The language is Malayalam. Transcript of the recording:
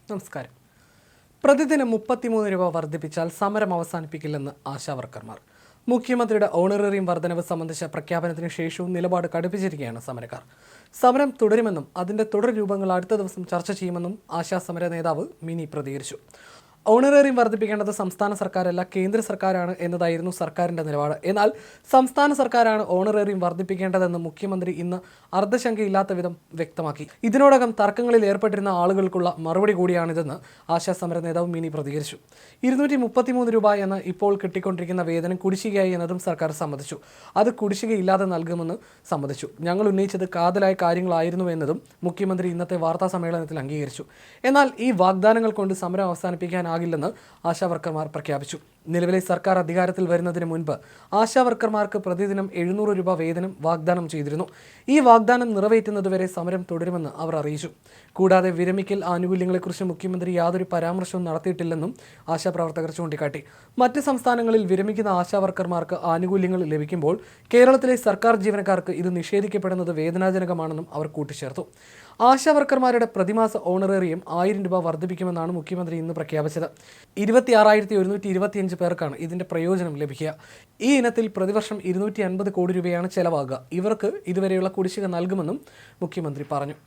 നമസ്കാരം. പ്രതിദിനം 33 രൂപ വർദ്ധിപ്പിച്ചാൽ സമരം അവസാനിപ്പിക്കില്ലെന്ന് ആശാവർക്കർമാർ. മുഖ്യമന്ത്രിയുടെ ഓണറേറിയം വർധനവ് സംബന്ധിച്ച പ്രഖ്യാപനത്തിന് ശേഷവും നിലപാട് കടുപ്പിച്ചിരിക്കുകയാണ് സമരക്കാർ. സമരം തുടരുമെന്നും അതിന്റെ തുടർ രൂപങ്ങൾ അടുത്ത ദിവസം ചർച്ച ചെയ്യുമെന്നും ആശാ സമര നേതാവ് മിനി പ്രതികരിച്ചു. ഓണറേറിയം വർദ്ധിപ്പിക്കേണ്ടത് സംസ്ഥാന സർക്കാരല്ല, കേന്ദ്ര സർക്കാരാണ് എന്നതായിരുന്നു സർക്കാരിന്റെ നിലപാട്. എന്നാൽ സംസ്ഥാന സർക്കാരാണ് ഓണറേറിയം വർദ്ധിപ്പിക്കേണ്ടതെന്ന് മുഖ്യമന്ത്രി ഇന്ന് അർദ്ധശങ്കയില്ലാത്ത വിധം വ്യക്തമാക്കി. ഇതിനോടകം തർക്കങ്ങളിൽ ഏർപ്പെട്ടിരുന്ന ആളുകൾക്കുള്ള മറുപടി കൂടിയാണിതെന്ന് ആശാ സമര നേതാവ് മിനി പ്രതികരിച്ചു. 233 രൂപ എന്ന് ഇപ്പോൾ കിട്ടിക്കൊണ്ടിരിക്കുന്ന വേതനം കുടിശ്ശികയായി എന്നതും സർക്കാർ സമ്മതിച്ചു. അത് കുടിശ്ശികയില്ലാതെ നൽകുമെന്ന് സമ്മതിച്ചു. ഞങ്ങൾ ഉന്നയിച്ചത് കാതലായ കാര്യങ്ങളായിരുന്നു എന്നതും മുഖ്യമന്ത്രി ഇന്നത്തെ വാർത്താ സമ്മേളനത്തിൽ അംഗീകരിച്ചു. എന്നാൽ ഈ വാഗ്ദാനങ്ങൾ കൊണ്ട് സമരം അവസാനിപ്പിക്കാനാകില്ലെന്ന് ആശാവർക്കർമാർ പ്രഖ്യാപിച്ചു. നിലവിലെ സർക്കാർ അധികാരത്തിൽ വരുന്നതിന് മുൻപ് ആശാവർക്കർമാർക്ക് പ്രതിദിനം 700 രൂപ വേതനം വാഗ്ദാനം ചെയ്തിരുന്നു. ഈ വാഗ്ദാനം നിറവേറ്റുന്നതുവരെ സമരം തുടരുമെന്ന് അവർ അറിയിച്ചു. കൂടാതെ വിരമിക്കൽ ആനുകൂല്യങ്ങളെക്കുറിച്ച് മുഖ്യമന്ത്രി യാതൊരു പരാമർശവും നടത്തിയിട്ടില്ലെന്നും ആശാപ്രവർത്തകർ ചൂണ്ടിക്കാട്ടി. മറ്റ് സംസ്ഥാനങ്ങളിൽ വിരമിക്കുന്ന ആശാവർക്കർമാർക്ക് ആനുകൂല്യങ്ങൾ ലഭിക്കുമ്പോൾ കേരളത്തിലെ സർക്കാർ ജീവനക്കാർക്ക് ഇത് നിഷേധിക്കപ്പെടുന്നത് വേദനാജനകമാണെന്നും അവർ കൂട്ടിച്ചേർത്തു. ആശാവർക്കർമാരുടെ പ്രതിമാസ ഓണറേറിയം 1000 രൂപ വർദ്ധിപ്പിക്കുമെന്നാണ് മുഖ്യമന്ത്രി ഇന്ന് പ്രഖ്യാപിച്ചത്. 26,125 പേർക്കാണ് ഇതിന്റെ പ്രയോജനം ലഭിക്കുക. ഈ ഇനത്തിൽ പ്രതിവർഷം 250 കോടി രൂപയാണ് ചെലവാകുക. ഇവർക്ക് ഇതുവരെയുള്ള കുടിശ്ശിക നൽകുമെന്നും മുഖ്യമന്ത്രി പറഞ്ഞു.